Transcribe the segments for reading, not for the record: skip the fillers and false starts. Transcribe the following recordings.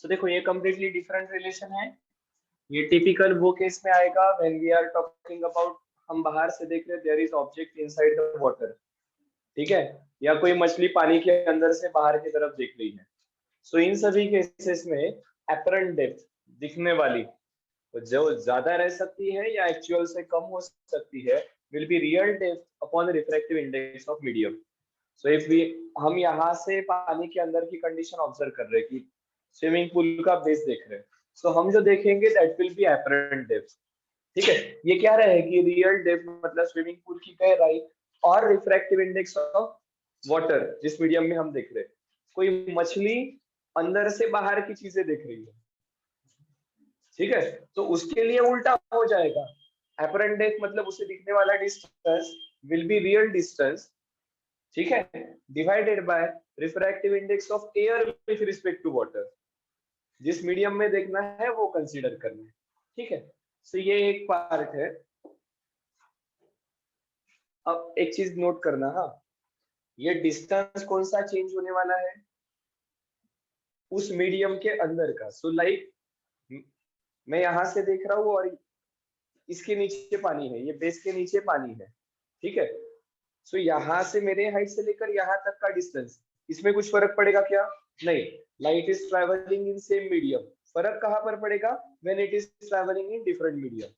सो देखो ये completely different relation है। ये टिपिकल वो केस में आएगा when we are talking about, हम बाहर से देख रहे हैं there is object inside the water, ठीक है, या कोई मछली पानी के अंदर से बाहर की तरफ देख रही है। सो इन सभी केसेस में एपरेंट डेप्थ, दिखने वाली, तो जो ज्यादा रह सकती है या एक्चुअल से कम हो सकती है, will be real depth upon refractive index of medium. So if we, हम यहाँ से पानी के अंदर की कंडीशन ऑब्जर्व कर रहे हैं कि स्विमिंग पूल का बेस देख रहे हैं, सो हम जो देखेंगे that will be apparent depth, ठीक है। ये क्या रहेगी, रियल डेप्थ मतलब स्विमिंग पूल की गहराई और रिफ्रैक्टिव इंडेक्स ऑफ वाटर जिस मीडियम में हम देख रहे हैं। कोई मछली अंदर से बाहर की चीजें देख रही है, ठीक है, तो उसके लिए उल्टा हो जाएगा। एपरेंट डेप्थ मतलब उसे दिखने वाला distance will be real distance, ठीक है, divided by refractive index of air with respect to water. जिस मीडियम में देखना है वो कंसीडर करना है, ठीक है। सो ये एक पार्ट है। अब एक चीज नोट करना, हाँ, ये डिस्टेंस कौन सा चेंज होने वाला है, उस मीडियम के अंदर का। सो लाइक मैं यहां से देख रहा हूँ और इसके नीचे पानी है, ये बेस के नीचे पानी है, ठीक है। सो यहाँ से मेरे हाइट से लेकर यहाँ तक का डिस्टेंस, इसमें कुछ फर्क पड़ेगा क्या? नहीं। Light is travelling in same medium. फर्क कहाँ पर पड़ेगा? When it is travelling in different medium.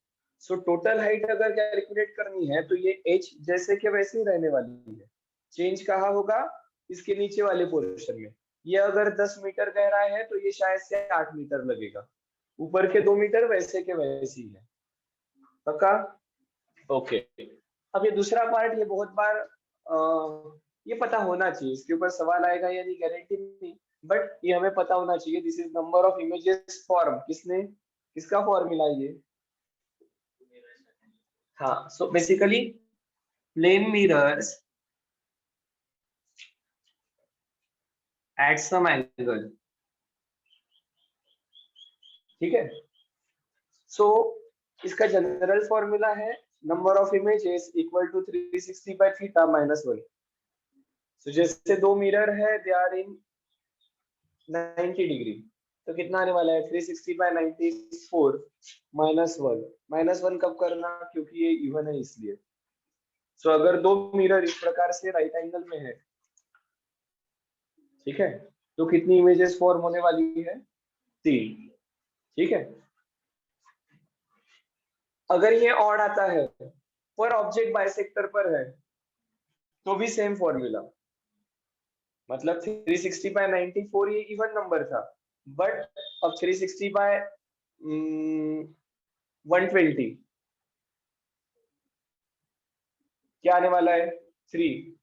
So total height अगर कैलकुलेट करनी है तो ये h जैसे के वैसे ही रहने वाली है। चेंज कहाँ होगा? इसके नीचे वाले पोर्शन में। ये अगर 10 मीटर गहरा है तो ये शायद से 8 मीटर लगेगा। ऊपर के 2 मीटर वैसे के वैसे ही है। पक्का? ओके। अब ये दूसरा पार्ट, ये बहुत बार ये पता होना चाहिए, इसके ऊपर सवाल आएगा या नहीं गारंटी नहीं, बट ये हमें पता होना चाहिए। This is number of images form, किसने, किसका फॉर्मूला ये? हाँ, so basically plane mirrors at some angle, ठीक है। सो इसका जनरल फॉर्मूला है number of images equal to 360 by theta minus 1। So जैसे दो मिरर है, दे आर इन 90 डिग्री, तो कितना आने वाला है? 360 बाय 94 माइनस 1। माइनस 1 कब करना? क्योंकि ये इवन है इसलिए। सो अगर दो मिरर इस प्रकार से राइट एंगल में है, ठीक है, तो कितनी इमेजेस फॉर्म होने वाली है? 3, ठीक है। अगर ये ऑड आता है पर ऑब्जेक्ट बाइसेक्टर पर है तो भी सेम फॉर्मूला, मतलब 360 बाय 94 ये इवन नंबर था, बट अब 360 बाय 120 क्या आने वाला है? 3।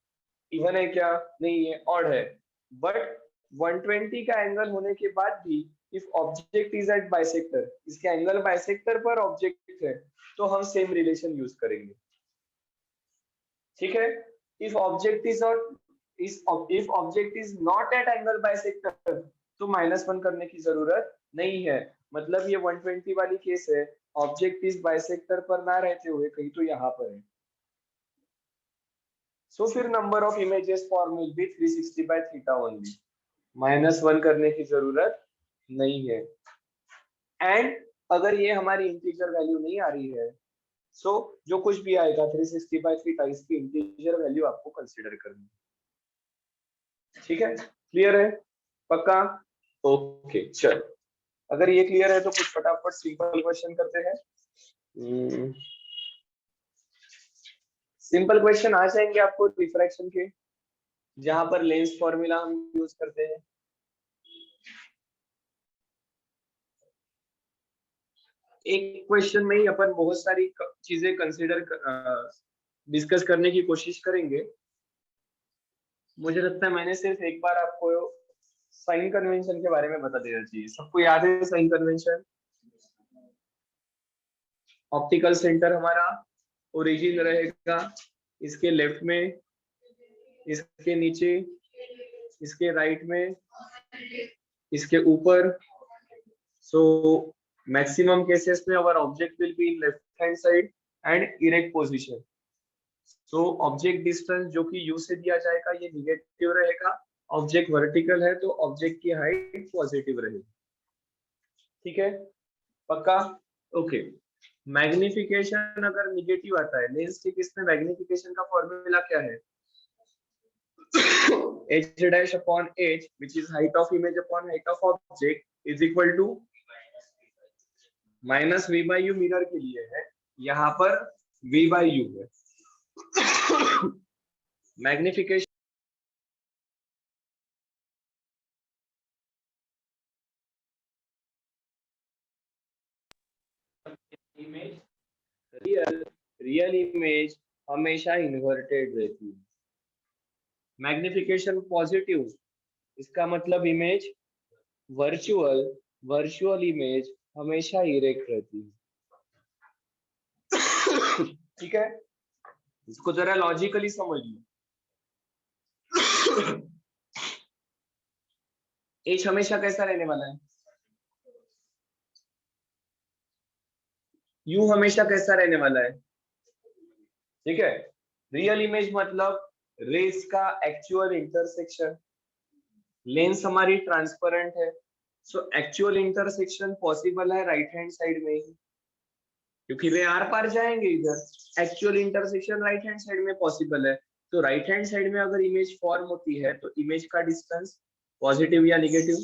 इवन है क्या? नहीं, ये ऑड है। बट 120 का एंगल होने के बाद भी if object is at bisector, इसके एंगल बाइसेक्टर पर ऑब्जेक्ट है, तो हम सेम रिलेशन यूज करेंगे, ठीक है। If object is if object is not at angle bisector तो -1 करने की जरूरत नहीं है। मतलब ये 120 वाली केस है, ऑब्जेक्ट इज बाइसेक्टर पर ना रहते हुए कहीं तो यहाँ पर है। सो फिर number of images form will be 360 by theta only, -1 करने की जरूरत नहीं है। एंड अगर ये हमारी इंटीजर वैल्यू नहीं आ रही है, सो जो कुछ भी आएगा 360 बाय थीटा, इसकी इंटीजर वैल्यू आपको कंसीडर करनी है, ठीक है। क्लियर है? पक्का? ओके, चल। अगर ये क्लियर है तो कुछ फटाफट सिंपल क्वेश्चन करते हैं। सिंपल क्वेश्चन आ जाएंगे आपको रिफ्रैक्शन के, जहां पर लेंस फॉर्मूला हम यूज करते हैं। एक क्वेश्चन में ही अपन बहुत सारी चीजें कंसीडर डिस्कस करने की कोशिश करेंगे। मुझे लगता है मैंने सिर्फ एक बार आपको साइन कन्वेंशन के बारे में बता देना चाहिए। सबको याद है साइन कन्वेंशन? ऑप्टिकल सेंटर हमारा ओरिजिन रहेगा इसके लेफ्ट में, इसके नीचे, इसके राइट में, इसके ऊपर। सो मैक्सिमम केसेस में our object will be in left hand side and erect position. So object distance जो कि u से दिया जाएगा ये निगेटिव रहेगा। ऑब्जेक्ट वर्टिकल है तो ऑब्जेक्ट की हाइट पॉजिटिव रहेगी। ठीक है, पक्का? ओके। मैग्निफिकेशन अगर निगेटिव आता है लेंस के केस में, मैग्निफिकेशन का फॉर्मूला क्या है? h dash upon h, which is height of image upon height of object, is equal to minus v by u mirror के लिए है, यहाँ पर v by u है। मैग्निफिकेशन इमेज, रियल इमेज हमेशा इन्वर्टेड रहती है। मैग्निफिकेशन पॉजिटिव, इसका मतलब इमेज वर्चुअल, वर्चुअल इमेज हमेशा इरेक्ट रहती है। ठीक है, इसको जरा लॉजिकली समझिए। एच हमेशा कैसा रहने वाला है? यू हमेशा कैसा रहने वाला है? ठीक है, रियल इमेज मतलब रेस का एक्चुअल इंटरसेक्शन। लेंस हमारी ट्रांसपेरेंट है, सो एक्चुअल इंटरसेक्शन पॉसिबल है राइट हैंड साइड में ही, क्योंकि वे आर पार जाएंगे इधर। Actual intersection right hand side में पॉसिबल है, तो राइट हैंड साइड में अगर इमेज फॉर्म होती है तो इमेज का डिस्टेंस पॉजिटिव या निगेटिव?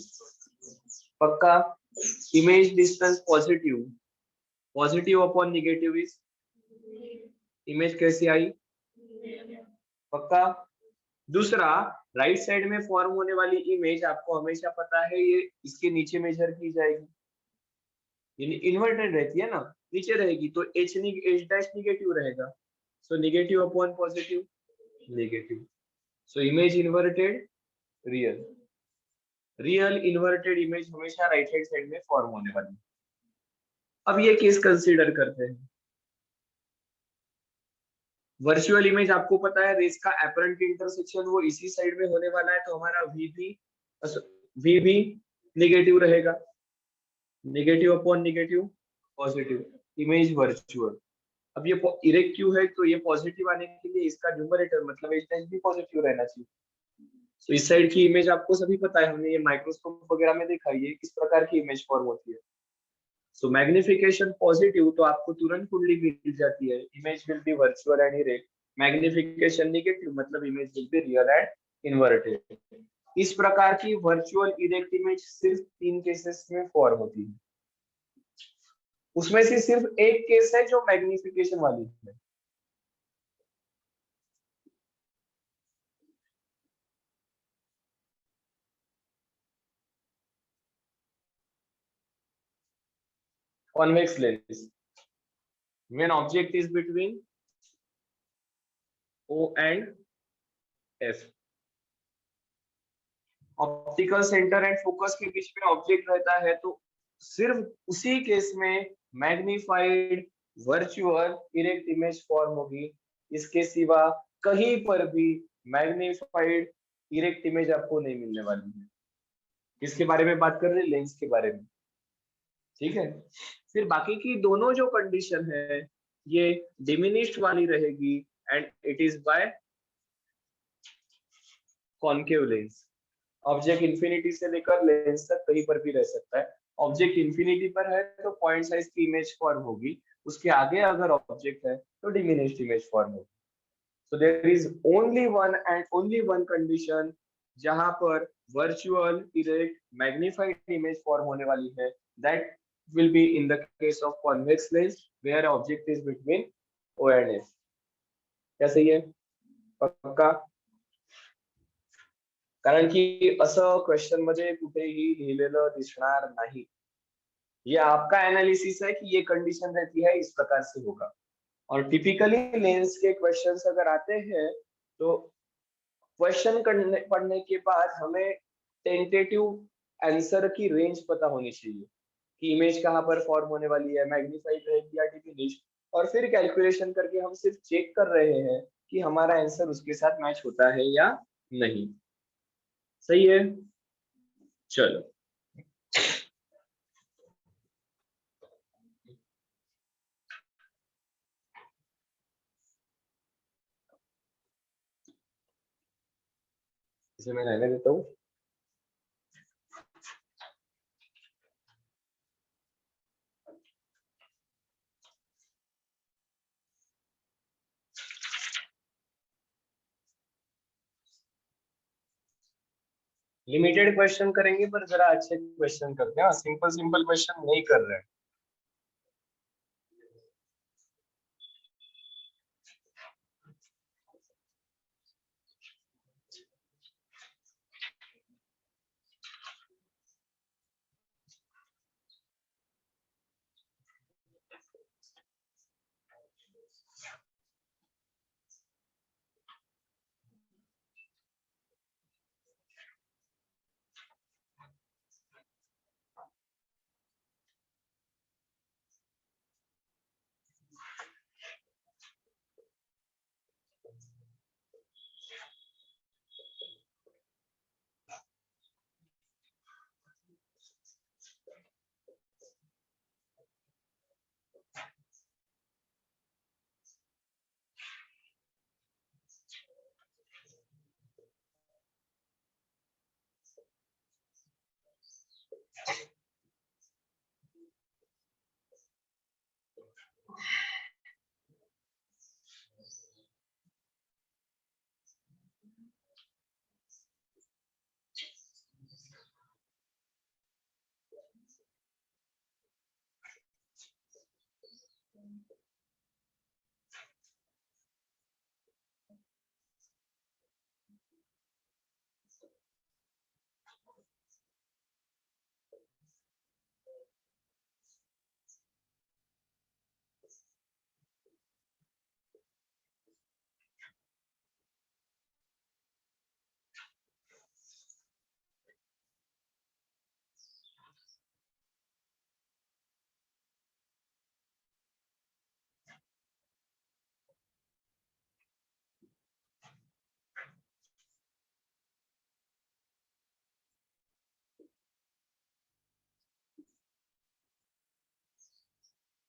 पक्का? Image distance positive, positive upon negative is, image कैसी आई? पक्का? दूसरा, राइट साइड में फॉर्म होने वाली इमेज आपको हमेशा पता है ये इसके नीचे मेजर की जाएगी, यानी इन्वर्टेड रहती है ना, नीचे रहेगी, तो एच डैश निगेटिव रहेगा, so negative upon positive, negative. So image inverted, real, real inverted image हमेशा राइट हैंड साइड में फॉर्म होने वाली। अब ये केस कंसीडर करते हैं। वर्चुअल इमेज आपको पता है रेस का एपरेंट इंटरसेक्शन वो इसी साइड में होने वाला है, तो हमारा वी भी निगेटिव रहेगा, negative upon negative positive, image virtual. अब ये इरेक्ट क्यों है, तो ये पॉजिटिव आने के लिए इसका न्यूमरेटर मतलब एच डैश भी पॉजिटिव रहना चाहिए। तो इस साइड की इमेज आपको सभी पता है, हमने ये माइक्रोस्कोप वगैरह में देखा है ये किस प्रकार की इमेज फॉर्म होती है। सो मैग्निफिकेशन पॉजिटिव तो आपको तुरंत कुंडली मिल जाती है, image will be virtual and erect. Magnification negative मतलब image will be real and inverted. इस प्रकार की वर्चुअल इरेक्ट इमेज सिर्फ 3 केसेस में फॉर्म होती है, उसमें से सिर्फ एक केस है जो मैग्निफिकेशन वाली है। convex lens when object is between O and F, optical centre and focus के बीच में ऑब्जेक्ट रहता है, तो सिर्फ उसी केस में magnified virtual erect image form होगी, इसके सिवा कहीं पर भी मैग्निफाइड इरेक्ट इमेज आपको नहीं मिलने वाली है। किसके बारे में बात कर रहे हैं? लेंस के बारे में। ठीक है, फिर बाकी की दोनों जो कंडीशन है ये डिमिनिश्ड वाली रहेगी and it is by concave lens. Object infinity से लेकर लेंस तक कहीं पर भी रह सकता है। ऑब्जेक्ट इंफिनिटी पर है तो पॉइंट साइज की इमेज फॉर्म होगी, उसके आगे अगर ऑब्जेक्ट है तो डिमिनिश्ड इमेज फॉर्म होगी। So there is only one and only one condition जहां पर virtual erect magnified image form होने वाली है, that will be in the case of convex lens where object is between O and F. क्या सही है? पक्का? कारण की असं क्वेश्चन मध्ये कुठेही लिहिलेलं दिसणार नाही। ये आपका एनालिसिस है कि ये कंडीशन रहती है इस प्रकार से होगा, और टिपिकली लेंस के क्वेश्चंस अगर आते हैं तो क्वेश्चन पढ़ने के बाद हमें टेंटेटिव आंसर की रेंज पता होनी चाहिए कि इमेज कहाँ पर फॉर्म होने वाली है, मैग्नीफाइड रहेगी या डिमिनिश्ड, और फिर कैलकुलेशन करके हम सिर्फ चेक कर रहे हैं कि हमारा आंसर उसके साथ मैच होता है या नहीं। सही है, चलो। इसे मैं रहने देता हूँ। लिमिटेड क्वेश्चन करेंगे पर जरा अच्छे क्वेश्चन करते हैं, सिंपल सिंपल क्वेश्चन नहीं कर रहे हैं।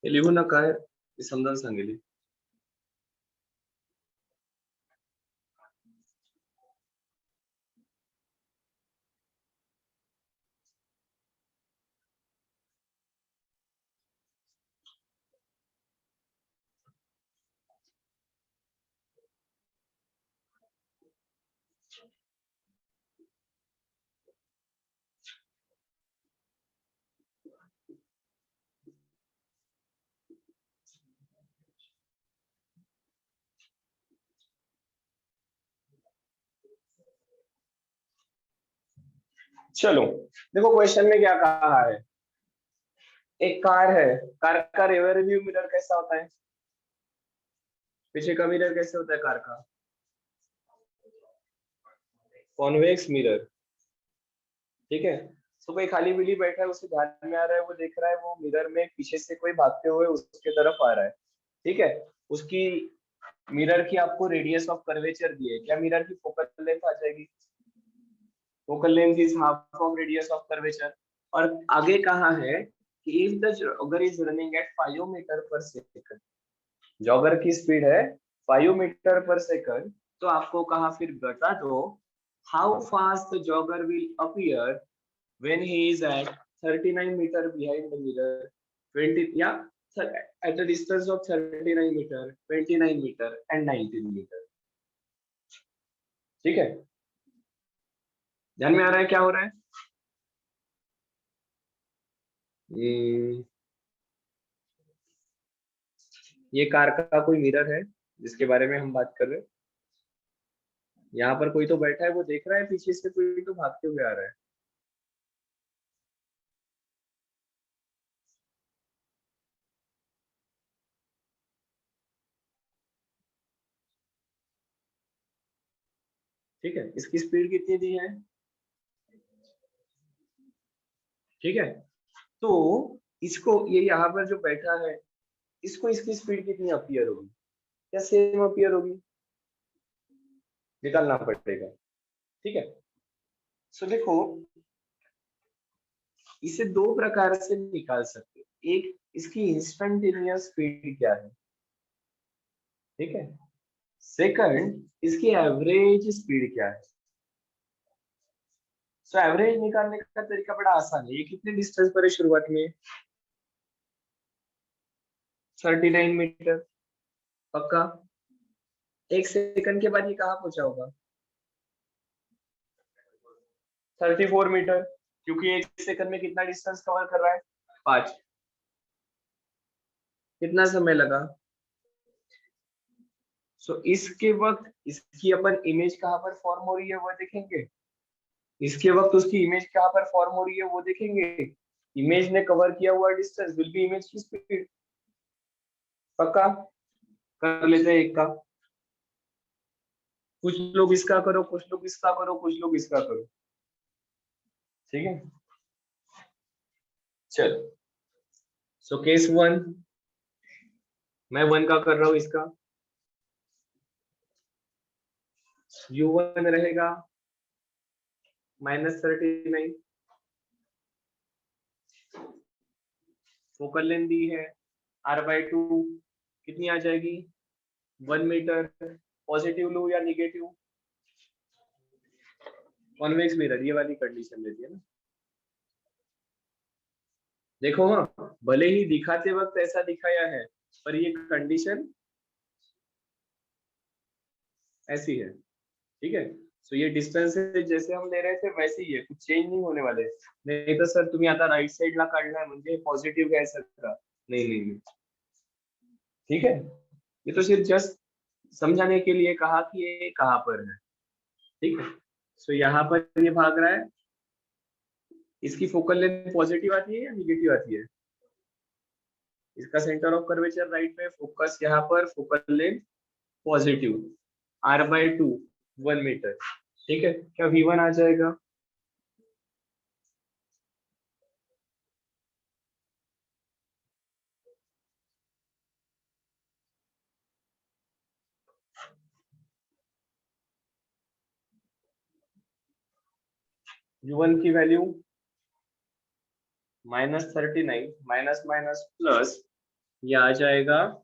हे लिहू नका हे समजावून सांगेल. चलो देखो क्वेश्चन में क्या कहा है. एक कार है, कार का रियर व्यू मिरर कैसा होता है, पीछे का मिरर कैसे होता है कार का, कॉन्वेक्स मिरर. ठीक है. तो कोई खाली बिली बैठा है, उसे ध्यान में आ रहा है, वो देख रहा है वो मिरर में पीछे से कोई भागते हुए उसके तरफ आ रहा है. ठीक है. उसकी मिरर की आपको रेडियस ऑफ कर्वेचर दी है, क्या मिरर की फोकल लेंथ आ जाएगी, focal length is half of radius of curvature. और आगे कहा है कि if the jogger is running at 5 metre per second, jogger की स्पीड है 5 मीटर पर सेकंड, तो आपको कहा फिर बता दो how fast the jogger will appear when he is at 39 meter behind the mirror, 20 yeah, at a distance of 39 meter, 29 meter and 19 meter. ठीक है. ध्यान में आ रहा है क्या हो रहा है. ये ये कार का कोई मिरर है जिसके बारे में हम बात कर रहे हैं. यहाँ पर कोई तो बैठा है, वो देख रहा है पीछे से कोई तो भागते हुए आ रहा है. ठीक है. इसकी स्पीड कितनी दी है. ठीक है. तो इसको ये यहाँ पर जो बैठा है, इसको इसकी स्पीड कितनी अपीयर होगी, क्या सेम अपीयर होगी, निकालना पड़ेगा. ठीक है. सो देखो इसे दो प्रकार से निकाल सकते हो. एक, इसकी इंस्टेंटेनियस स्पीड क्या है. ठीक है. सेकंड, इसकी एवरेज स्पीड क्या है. सो एवरेज निकालने का तरीका बड़ा आसान है. ये कितने डिस्टेंस पर है शुरुआत में, 39 मीटर. पक्का. एक सेकंड के बाद ये कहाँ पहुंचा होगा, 34 मीटर, क्योंकि 1 सेकंड में कितना डिस्टेंस कवर कर रहा है? 5। कितना समय लगा? सो इसके वक्त इसकी अपन इमेज कहाँ पर फॉर्म हो रही है वो देखेंगे। इसके वक्त उसकी इमेज कहाँ पर फॉर्म हो रही है वो देखेंगे। इमेज ने कवर किया हुआ डिस्टेंस विल बी इमेज की स्पीड। पक्का? कर लेते हैं एक का। कुछ लोग इसका करो, कुछ लोग इसका करो, कुछ लोग इसका करो। ठीक है, चलो। सो केस 1, मैं 1 का कर रहा हूं। इसका u1 रहेगा -39। फोकल लेंथ दी है r/2, कितनी आ जाएगी? 1 मीटर। पॉजिटिव लू या निगेटिव? कॉन्वेक्स मिरर, ये वाली कंडीशन लेती है ना। देखो हाँ, भले ही दिखाते वक्त ऐसा दिखाया है, पर ये कंडीशन ऐसी है। ठीक है, तो ये डिस्टेंस जैसे हम ले रहे थे वैसे ही है, कुछ चेंज नहीं होने वाले। नहीं तो सर तुम्ही आता राइट साइडला काढलाय म्हणजे पॉझिटिव्ह घ्यायचं का? नहीं नहीं नहीं। ठीक है, ये तो सिर्फ जस्ट समझाने के लिए कहा कि ये कहाँ पर है। ठीक है, सो यहाँ पर ये भाग रहा है। इसकी फोकल लेंथ पॉजिटिव आती है या निगेटिव आती है? इसका सेंटर ऑफ कर्वेचर राइट में, फोकस यहाँ पर, focal length positive, r/2, 1 metre. ठीक है, क्या v1 आ जाएगा? u1 की वैल्यू -39, माइनस माइनस प्लस, ये आ जाएगा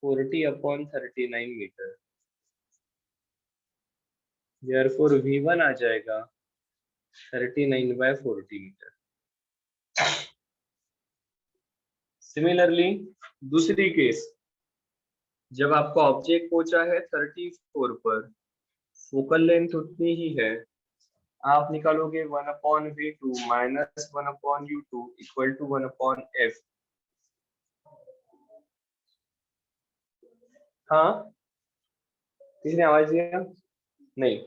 40/39 मीटर। देयरफॉर v1 आ जाएगा 39/40 मीटर। सिमिलरली दूसरी केस, जब आपका ऑब्जेक्ट पहुंचा है 34 पर, फोकल लेंथ उतनी ही है, आप निकालोगे 1/v2 -1/u2 equal to 1/f। हाँ, किसने आवाज दिया? नहीं।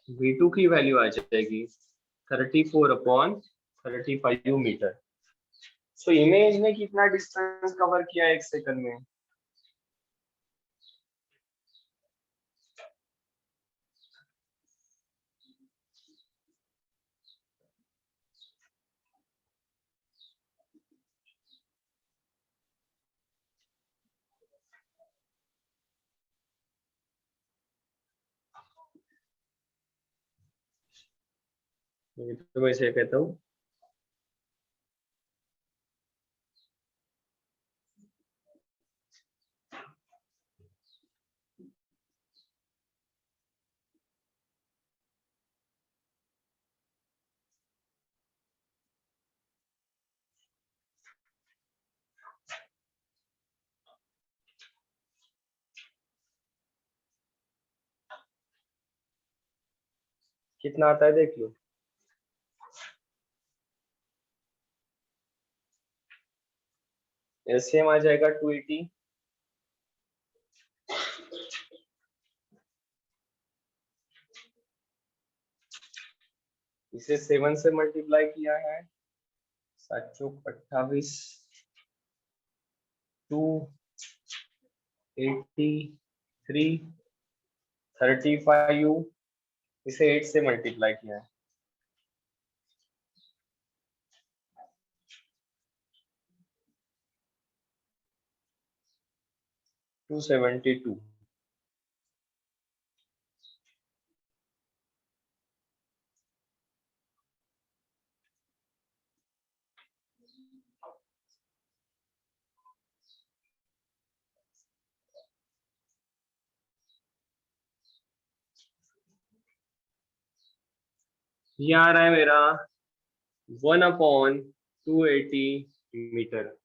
v2 की वैल्यू आ जाएगी 34/35 मीटर। सो इमेज ने कितना डिस्टेंस कवर किया 1 सेकंड में? तो मैं इसे कहता हूँ कितना आता है देख लो। एलसीएम आ जाएगा 280। इसे 7 से मल्टीप्लाई किया है, 7 चौक 28, 283, 35, इसे 8 से मल्टीप्लाई किया है, 272। ये आ रहा है मेरा 1/280 मीटर।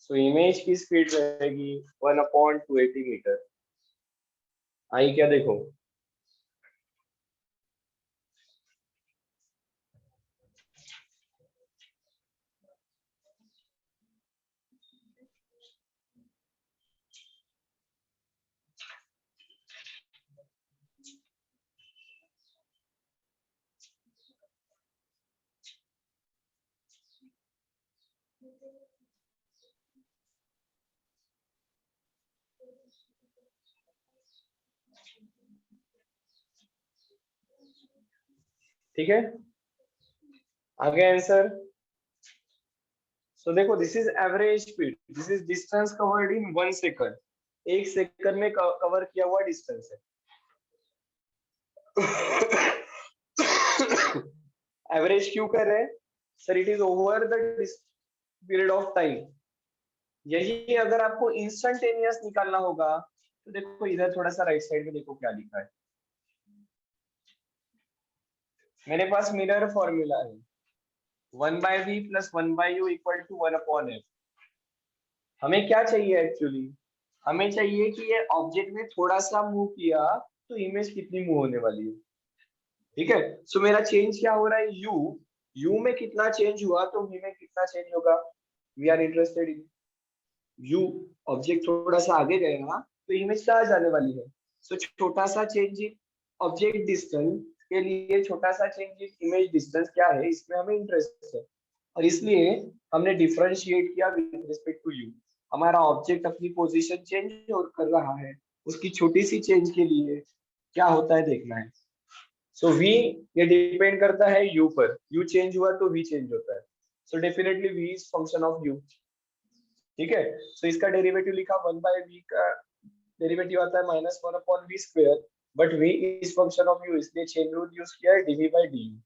सो इमेज की स्पीड रहेगी 1/280 मीटर। आई क्या देखो। ठीक है, आगे आंसर। सो देखो, this is average speed, this is distance covered in 1 second. 1 second में कवर किया हुआ डिस्टेंस है। एवरेज क्यों कर रहे हैं sir? It is over the period of time. यही अगर आपको इंस्टेंटेनियस निकालना होगा तो देखो इधर थोड़ा सा राइट साइड में देखो क्या लिखा है। मेरे पास मिरर फॉर्मूला है 1/v + 1/u = 1/f। हमें क्या चाहिए एक्चुअली? हमें चाहिए कि ये ऑब्जेक्ट ने थोड़ा सा मूव किया तो इमेज कितनी मूव होने वाली है। ठीक है, सो मेरा चेंज क्या हो रहा है? यू में कितना चेंज हुआ तो v में कितना चेंज होगा। We are interested in u. Object थोड़ा सा आगे गया ना तो इमेज कहाँ जाने वाली है? सो छोटा सा चेंज इन ऑब्जेक्ट डिस्टेंस के लिए छोटा सा चेंज इन इमेज डिस्टेंस क्या है, इसमें हमें इंटरेस्ट है। और इसलिए हमने डिफरेंशिएट किया विद रिस्पेक्ट टू यू। हमारा ऑब्जेक्ट अपनी पोजीशन चेंज और कर रहा है, उसकी छोटी सी चेंज के लिए क्या होता है देखना है। सो v ये डिपेंड करता है u पर। u चेंज हुआ तो v चेंज होता है। So definitely v is function of u। ठीक है, सो इसका डेरिवेटिव लिखा 1/v का डेरिवेटिव आता है -1/v²। But v is function of u, इसलिए चेन रूल यूज किया है dv/du।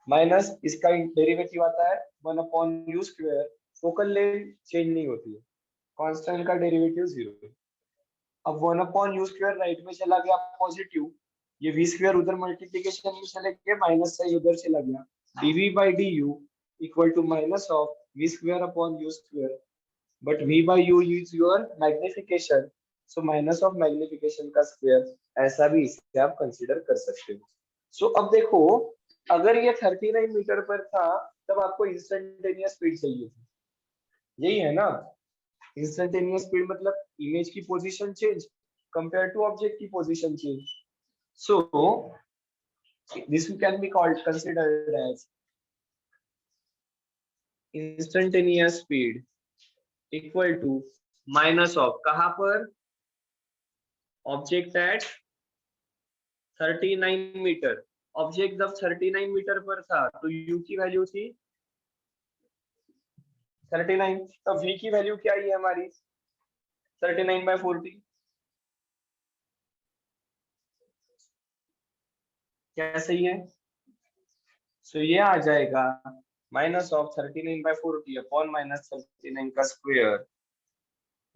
माइनस इसका डेरिवेटिव आता है 1/u²। फोकल लेंथ चेंज नहीं होती है, कांस्टेंट का डेरिवेटिव 0। अब 1/u² राइट में चला गया पॉजिटिव, ये v² उधर मल्टीप्लीकेशन में चले गए, माइनस साइन उधर चला गया। dv/du equal to minus of v²/u²। But v/u is your magnification, so minus of magnification का स्क्वायर। ऐसा भी इसे आप कंसीडर कर सकते हो। सो अब देखो, अगर ये 39 मीटर पर था तब आपको इंस्टेंटेनियस स्पीड चाहिए थी, यही है ना? इंस्टेंटेनियस स्पीड मतलब इमेज की position change compare to object की position change. So this can be called considered as instantaneous speed equal to minus of कहां पर? Object at 39 metre. ऑब्जेक्ट जब 39 मीटर पर था तो u की वैल्यू थी 39, तो v की वैल्यू क्या है हमारी 39/40। क्या सही है? सो ये आ जाएगा -39/40 अपॉन -39 का स्क्वायर।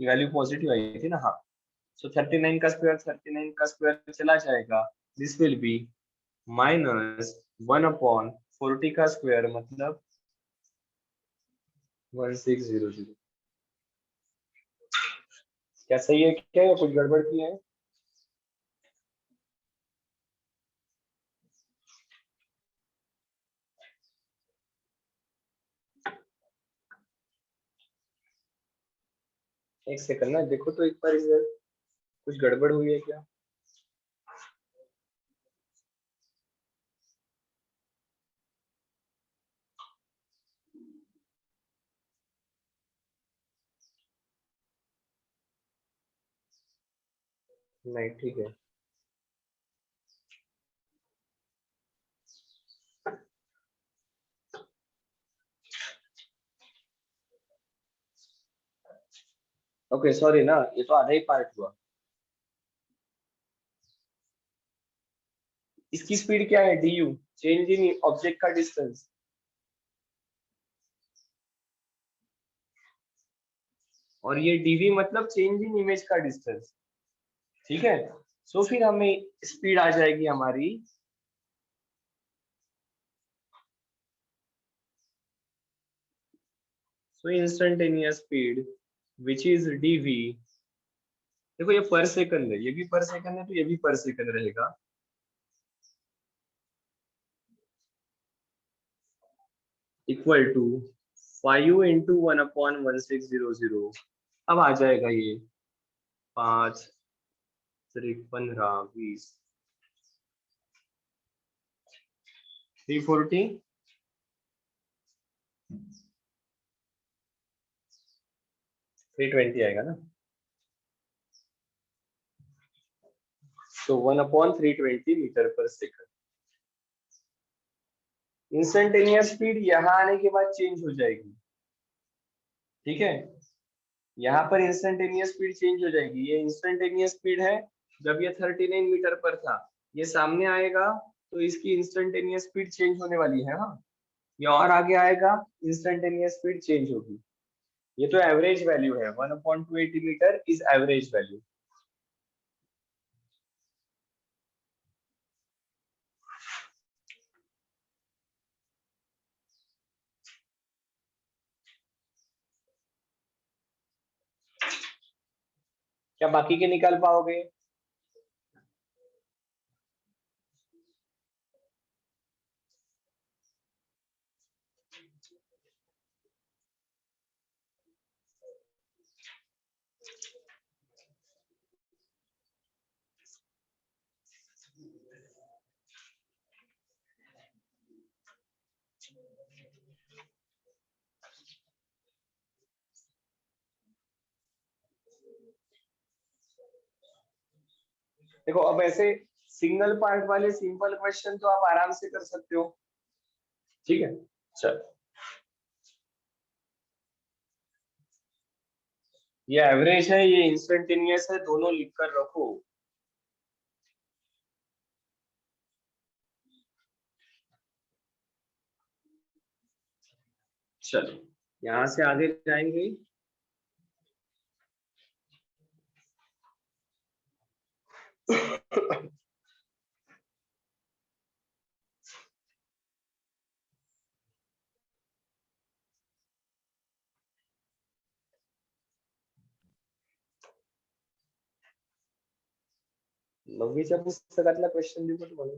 ये वैल्यू पॉजिटिव आई थी ना? हाँ। सो 39 का स्क्वायर 39 का स्क्वायर चला जाएगा। दिस विल बी -1/40 का स्क्वायर मतलब 1600। क्या सही है क्या या कुछ गड़बड़ की है? एक सेकंड ना, देखो तो एक बार इधर कुछ गड़बड़ हुई है क्या? नहीं, ठीक है। ओके सॉरी ना, ये तो आधा ही पार्ट हुआ। इसकी स्पीड क्या है? du, चेंज इन ऑब्जेक्ट का डिस्टेंस। और ये dv मतलब चेंज इन इमेज का डिस्टेंस। ठीक है, सो फिर हमें स्पीड आ जाएगी हमारी so instantaneous speed which is dv, देखो ये पर सेकंड है, ये भी पर सेकंड है, तो ये भी पर सेकंड रहेगा, इक्वल टू 5 × 1/1600। अब आ जाएगा ये 5 3 15 20 340 320 आएगा ना। तो 1/320 metre per second. Instantaneous speed यहाँ आने के बाद चेंज हो जाएगी, ठीक है, यहाँ पर इंस्टेंटेनियस स्पीड चेंज हो जाएगी। ये इंस्टेंटेनियस स्पीड है, जब ये 39 मीटर पर था, ये सामने आएगा तो इसकी इंस्टेंटेनियस स्पीड चेंज होने वाली है। हाँ, ये और आगे आएगा, इंस्टेंटेनियस स्पीड चेंज होगी। ये तो एवरेज वैल्यू है, 1/280 मीटर इज एवरेज वैल्यू। क्या बाकी के निकाल पाओगे? देखो अब ऐसे सिंगल पार्ट वाले सिंपल क्वेश्चन तो आप आराम से कर सकते हो, ठीक है। चलो, ये एवरेज है, ये इंस्टेंटेनियस है, दोनों लिख कर रखो। चलो यहाँ से आगे जाएंगे। नववीच्या पुस्तकातला क्वेश्चन देऊ का तुम्हाला?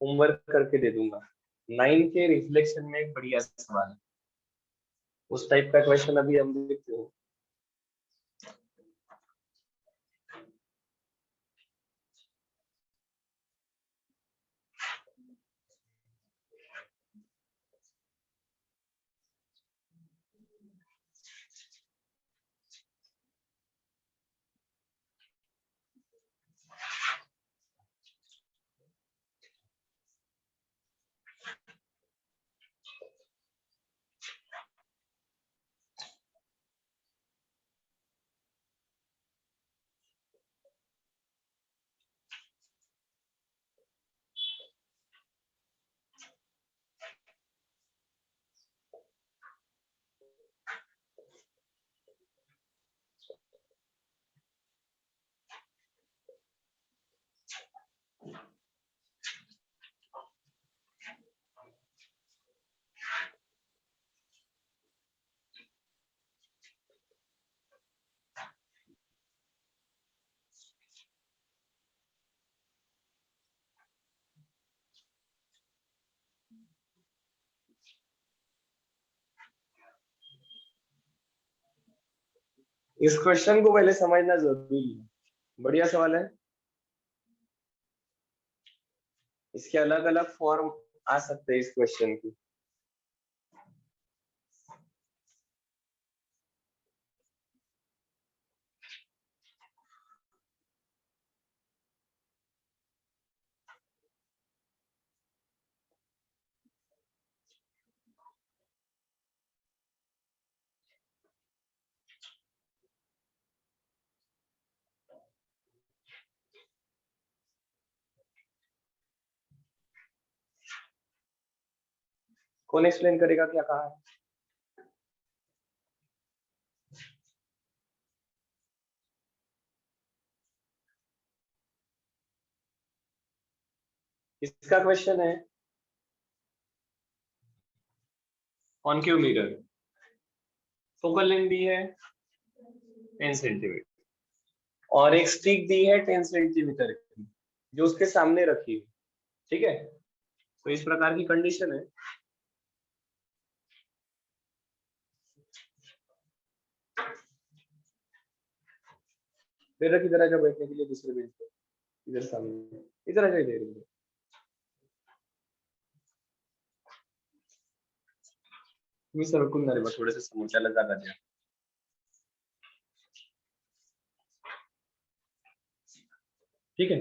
होमवर्क करके दे दूंगा। 9 के रिफ्लेक्शन में एक बढ़िया सवाल है, उस टाइप का क्वेश्चन अभी हम देखते हो। इस क्वेश्चन को पहले समझना जरूरी है, बढ़िया सवाल है। इसके अलग अलग फॉर्म आ सकते हैं इस क्वेश्चन की। कौन एक्सप्लेन करेगा क्या कहा है? किसका क्वेश्चन है? कॉन्केव मिरर, फोकल लेंथ दी है 10 सेंटीमीटर और एक स्टिक दी है 10 सेंटीमीटर की जो उसके सामने रखी है, ठीक है। तो इस प्रकार की कंडीशन है। फिर किधर आ जा बैठने के लिए दूसरे बेंच पे, इधर सामने, इधर आ जा इधर। मी सरकून रे, बस थोडेसे समोरच्याला जागा द्या। ठीक है,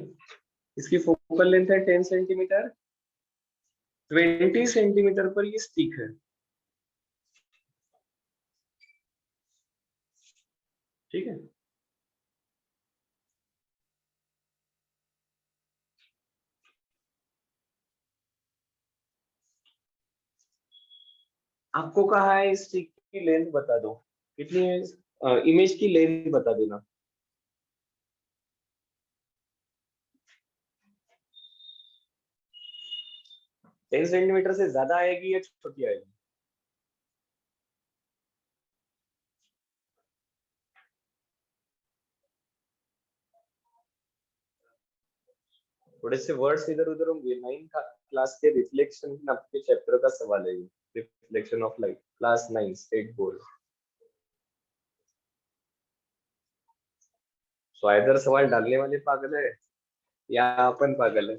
इसकी फोकल लेंथ है 10 सेंटीमीटर, 20 सेंटीमीटर पर ये स्टिक है, ठीक है। आपको कहा है इस स्टिक की लेंथ बता दो, कितनी है, इमेज की लेंथ बता देना। टेन सेंटीमीटर से ज्यादा आएगी या छोटी आएगी? थोड़े से वर्ड्स इधर उधर होंगे। 9 क्लास के रिफ्लेक्शन आपके चैप्टर का सवाल है ये, reflection of light, class 9 state board. So इधर सवाल डालने वाले पागल है या अपन पागल है?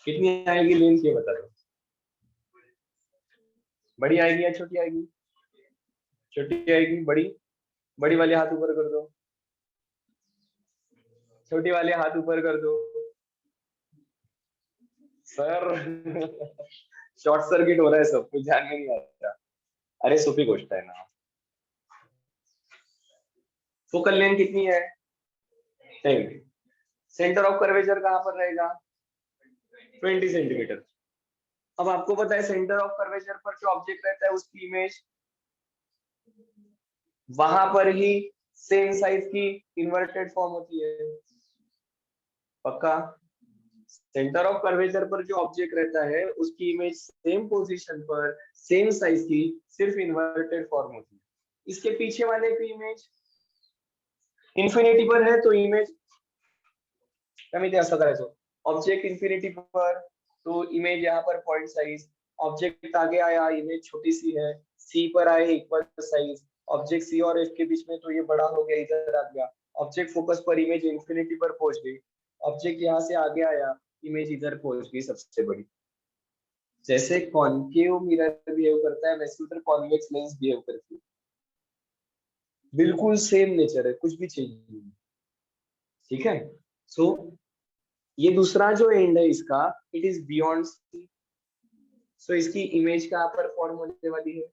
कितनी आएगी लेंथ ये बता दो। बड़ी आएगी या छोटी आएगी? छोटी आएगी। बड़ी, बड़ी वाले हाथ ऊपर कर दो, छोटी वाले हाथ ऊपर कर दो। सर शॉर्ट सर्किट हो रहा है, सब कुछ ध्यान में नहीं आता। अरे सोफी गोष्ट है ना। फोकल लेंथ कितनी है? 10। सेंटर ऑफ कर्वेचर कहां पर रहेगा? 20 सेंटीमीटर। अब आपको पता है सेंटर ऑफ कर्वेचर पर जो ऑब्जेक्ट रहता है उसकी इमेज वहां पर ही सेम साइज की इन्वर्टेड फॉर्म होती है, पक्का? सेंटर ऑफ कर्वेचर पर जो ऑब्जेक्ट रहता है उसकी इमेज सेम पोजीशन पर सेम साइज की सिर्फ इन्वर्टेड फॉर्म होती है। इसके पीछे वाले की इमेज इन्फिनिटी पर है तो इमेज कमी दे असं करायचो। ऑब्जेक्ट इन्फिनिटी पर तो इमेज यहाँ पर पॉइंट साइज, ऑब्जेक्ट आगे आया इमेज छोटी सी है, सी पर आए इक्वल साइज, ऑब्जेक्ट सी और एफ के बीच में तो ये बड़ा हो गया, इधर आ गया, ऑब्जेक्ट फोकस पर इमेज इन्फिनिटी पर पहुंच गई, ऑब्जेक्ट यहाँ से आगे आया इमेज इधर पहुंच गई सबसे बड़ी। जैसे कॉन्केव मिरर बिहेव करता है वैसे उधर कॉन्वेक्स लेंस बिहेव करती है, बिल्कुल सेम नेचर है, कुछ भी चेंज नहीं, ठीक है। सो ये दूसरा जो एंड है इसका, it is beyond C, so इसकी इमेज कहां पर फॉर्म होने वाली है?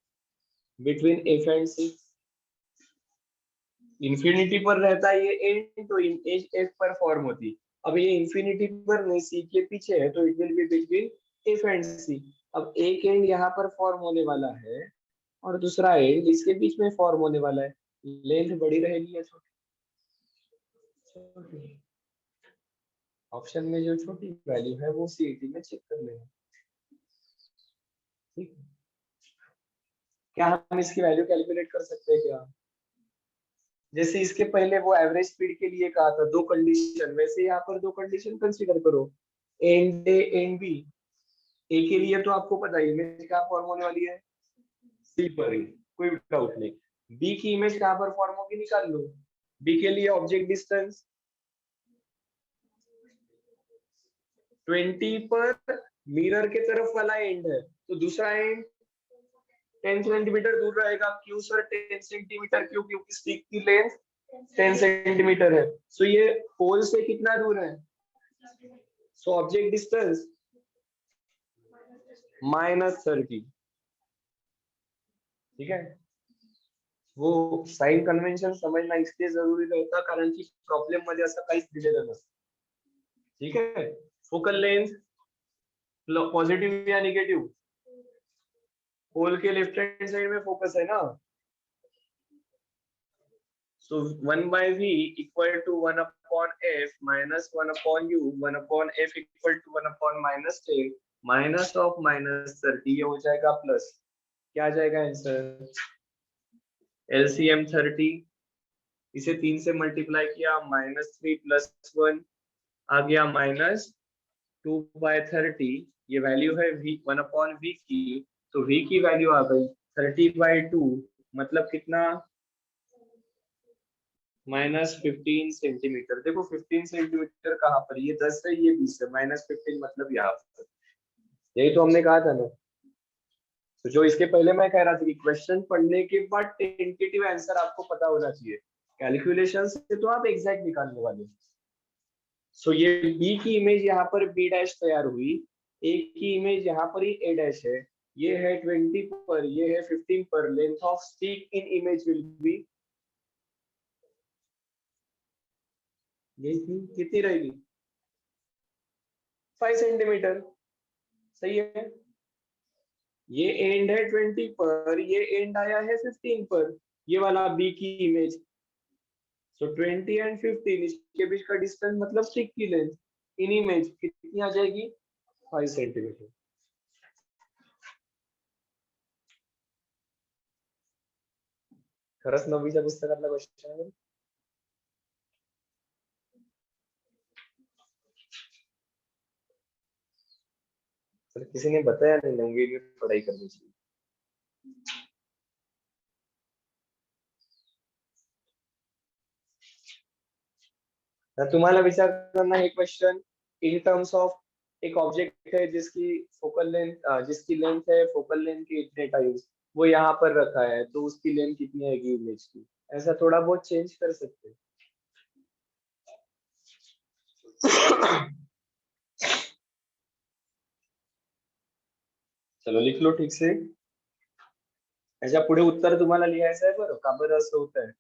Between F and C. Infinity पर रहता है ये एंड तो इमेज एफ पर फॉर्म होती, अब ये इंफिनिटी पर नहीं सी के पीछे है तो it will be between F and C. अब एक एंड यहाँ पर फॉर्म होने वाला है और दूसरा एंड इसके बीच में फॉर्म होने वाला है, लेंथ बड़ी रहेगी या छोटी? ऑप्शन में जो छोटी वैल्यू है वो सीईटी में चेक कर लेना, ठीक है। क्या हम इसकी वैल्यू कैलकुलेट कर सकते हैं क्या? जैसे इसके पहले वो एवरेज स्पीड के लिए कहा था दो कंडीशन, वैसे यहाँ पर दो कंडीशन कंसीडर करो, एंड ए एंड बी। ए के लिए तो आपको पता है इमेज कहाँ फॉर्म होने वाली है? सी पर ही, कोई डाउट नहीं। बी की इमेज कहाँ पर फॉर्म होगी निकाल लो। बी के लिए ऑब्जेक्ट डिस्टेंस 20 पर मिरर के तरफ वाला एंड है तो दूसरा एंड 10 सेंटीमीटर दूर रहेगा। क्यों सर 10 सेंटीमीटर? क्यों? क्योंकि स्टिक की लेंथ 10 सेंटीमीटर है। सो ये पोल से कितना दूर है? सो ऑब्जेक्ट डिस्टेंस -30, ठीक है। वो साइन कन्वेंशन समझना इसलिए जरूरी रहता कारण की प्रॉब्लेम मध्ये असं काहीच दिलेलं नसतं, ठीक है। फोकल लेंथ पॉजिटिव या निगेटिव? पोल के लेफ्ट हैंड साइड में फोकस है ना, so 1 by v equal to 1 upon f minus 1 upon u, 1 upon f equal to 1 upon -10 minus of -30, ये हो जाएगा प्लस क्या आ जाएगा आंसर? एलसीएम 30, इसे 3 से मल्टीप्लाई किया, -3 + 1 आ गया -2/30। ये वैल्यू है v 1/v की, तो v की वैल्यू आ गई 30/2, मतलब कितना? -15 सेंटीमीटर। देखो 15 सेंटीमीटर कहाँ पर, ये 10 है ये 20 है, -15 मतलब यहाँ पर। यही तो हमने कहा था ना। तो जो इसके पहले मैं कह रहा था कि क्वेश्चन पढ़ने के बाद टेंटेटिव आंसर आपको पता होना चाहिए, कैलकुलेशन से तो आप एग्जैक्ट निकालने वाले। सो ये बी की इमेज यहाँ पर बी डैश तैयार हुई, ए की इमेज यहाँ पर ही ए डैश है, ये है 20 पर, ये है 15 पर। Length of stick in image will B, यही थी, कितनी रहेगी? 5 सेंटीमीटर। सही है। ये एंड है 20 पर, ये एंड आया है 15 पर, ये वाला बी की इमेज। सो 20 एंड 15 इसके बीच का डिस्टेंस मतलब स्टिक की लेंथ इन इमेज कितनी आ जाएगी? 5 सेंटीमीटर। खरंच 9वीच्या पुस्तकातला क्वेश्चन आहे. सर किसी ने बताया नहीं 9वीं में पढ़ाई करनी चाहिए. तुम्हाला विचार करना है क्वेश्चन इन टर्म्स ऑफ एक ऑब्जेक्ट है जिसकी फोकल लेंथ, जिसकी लेंथ है फोकल लेंथ के इतने टाइम्स, वो यहाँ पर रखा है, तो उसकी लेंथ कितनी आएगी इमेज की? ऐसा थोड़ा बहुत चेंज कर सकते हैं. चलो लिख लो ठीक से. याच्या पुढे उत्तर तुम्हाला लिहायचं आहे बरं, का बरं असं होत आहे?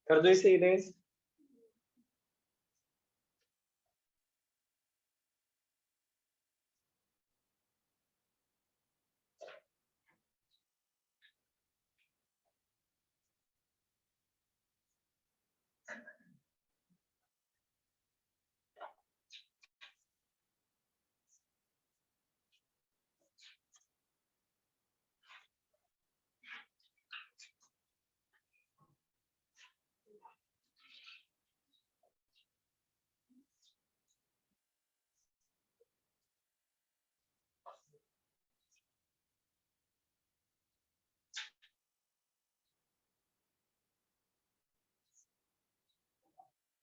कर दो इसे इरेज.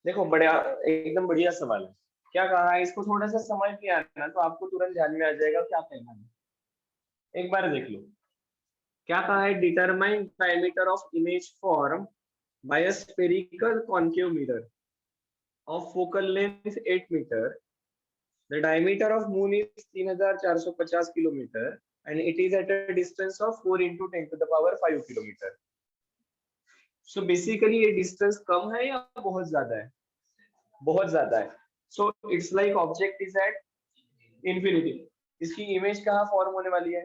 देखो बढ़िया, एकदम बढ़िया सवाल है. क्या कहा है, इसको थोड़ा सा समझ में आना तो आपको तुरंत ध्यान में आ जाएगा क्या कहना है. एक बार देख लो क्या कहा है. Determine diameter of image form by a spherical concave mirror of focal length 8 meter. The diameter of moon is 3450 kilometer and it is at a distance of 4 into 10 to the power 5 kilometer. So basically ये distance कम है या बहुत ज्यादा है? बहुत ज्यादा है. So it's like object is at infinity. इसकी इमेज कहाँ फॉर्म होने वाली है?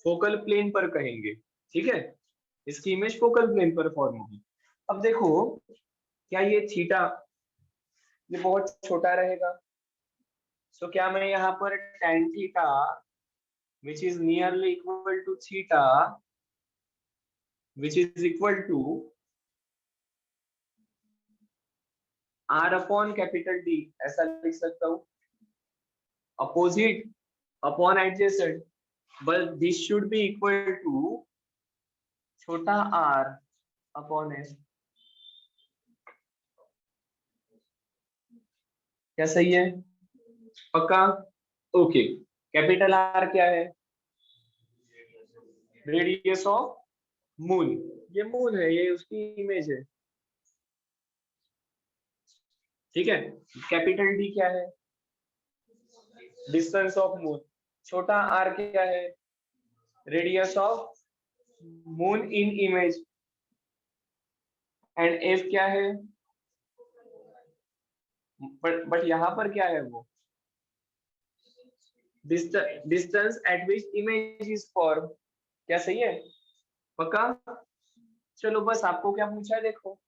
फोकल प्लेन पर कहेंगे, ठीक है. इसकी इमेज फोकल प्लेन पर फॉर्म होगी. अब देखो क्या ये थीटा ये बहुत छोटा रहेगा. सो क्या मैं यहाँ पर tan theta which is nearly equal to theta which is equal to r upon capital D ऐसा लिख सकता हूँ. Opposite upon adjacent, but this should be equal to छोटा r upon s. क्या सही है? पक्का? ओके. कैपिटल आर क्या है? Radius of moon. ये मून है, ये उसकी इमेज है, ठीक है. कैपिटल डी क्या है? Distance of moon. छोटा आर क्या है? Radius of moon in image. And F क्या है? बट यहाँ पर क्या है वो? Distance eight which image is form. क्या सही है? पक्का? चलो बस आपको क्या पूछा है देखो.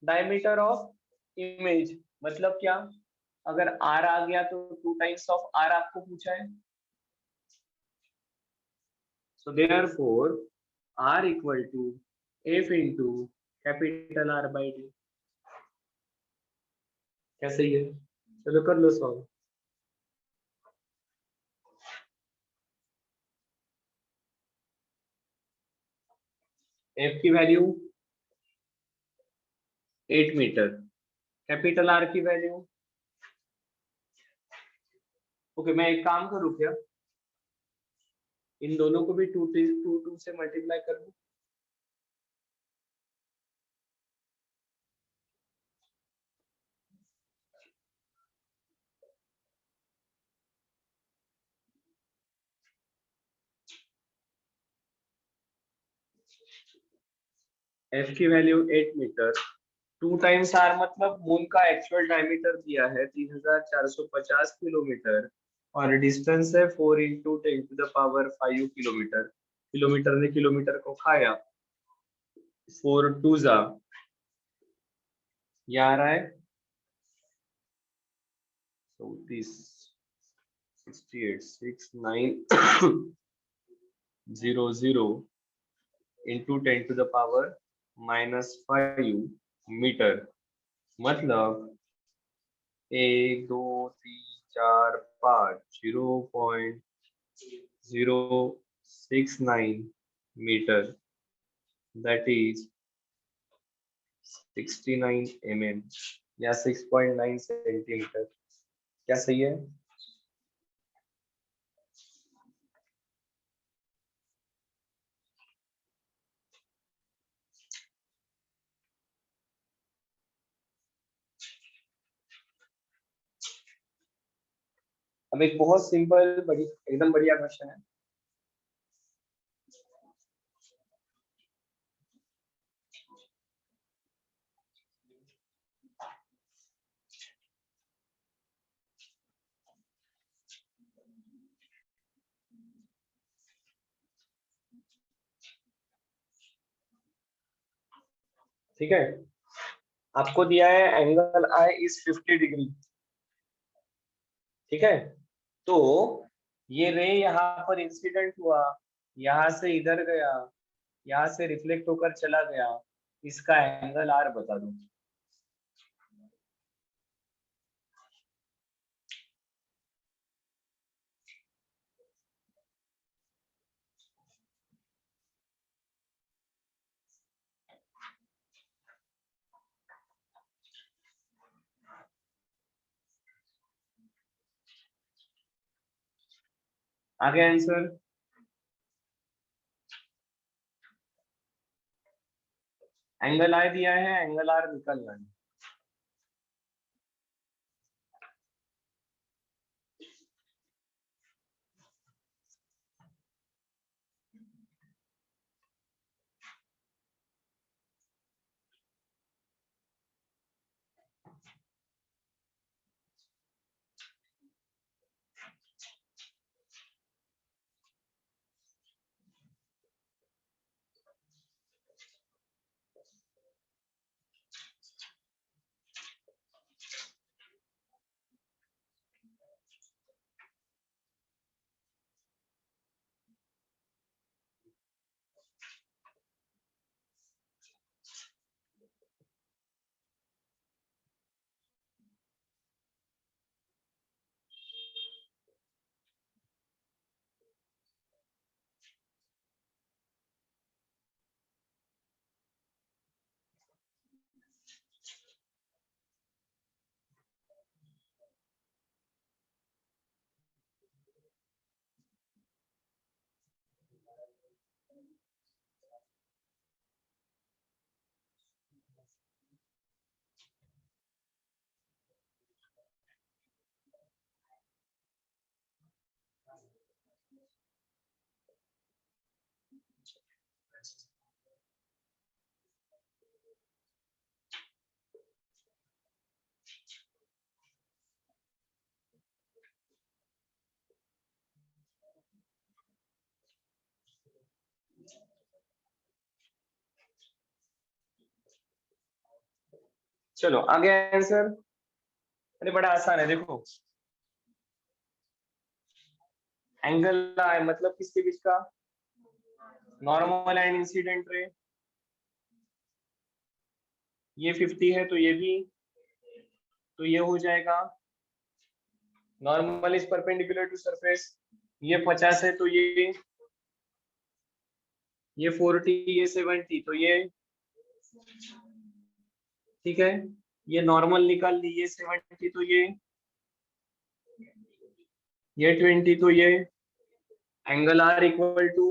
डायमीटर ऑफ इमेज मतलब क्या? अगर r आ गया तो 2 टाइम्स ऑफ r आपको पूछा है. So therefore r equal to f into capital R by d. क्या सही है? चलो कर लो सॉल्व. f की वैल्यू 8 मीटर, कैपिटल R की वैल्यू. ओके मैं एक काम करूं क्या, इन दोनों को भी 2 से मल्टीप्लाई कर दूं. f की वैल्यू 8 मीटर, 2 टाइम्स r मतलब मून का एक्चुअल डायमीटर दिया है 3450 किलोमीटर और डिस्टेंस है 4 into 10 to the power 5 kilometre. Kilometre ने किलोमीटर को खाया. 4 2 जा ये आ रहा है 34 68 69 00 into 10 to the power -5 metre. मतलब 1 2 3 4 5 0.069 मीटर. That is 69 mm या 6.9 सेंटीमीटर. क्या सही है? अब एक बहुत सिंपल बड़ी एकदम बढ़िया क्वेश्चन है. ठीक है. आपको दिया है एंगल I इज 50 डिग्री. ठीक है. तो ये रे यहाँ पर इंसिडेंट हुआ, यहाँ से इधर गया, यहाँ से रिफ्लेक्ट होकर चला गया. इसका एंगल R बता दो. आगे आंसर. एंगल आई दिया है, एंगल आर निकालना है। चलो आगे आंसर। अरे बड़ा आसान है, देखो एंगल आई मतलब किसके बीच का, नॉर्मल एंड इंसिडेंट रे। ये 50 है तो ये भी, तो ये हो जाएगा normal is perpendicular to surface. ये 50 है तो ये 40, ये 70, तो ये ठीक है। ये नॉर्मल निकाल ली, ये 70 तो ये 20, तो ये angle are equal to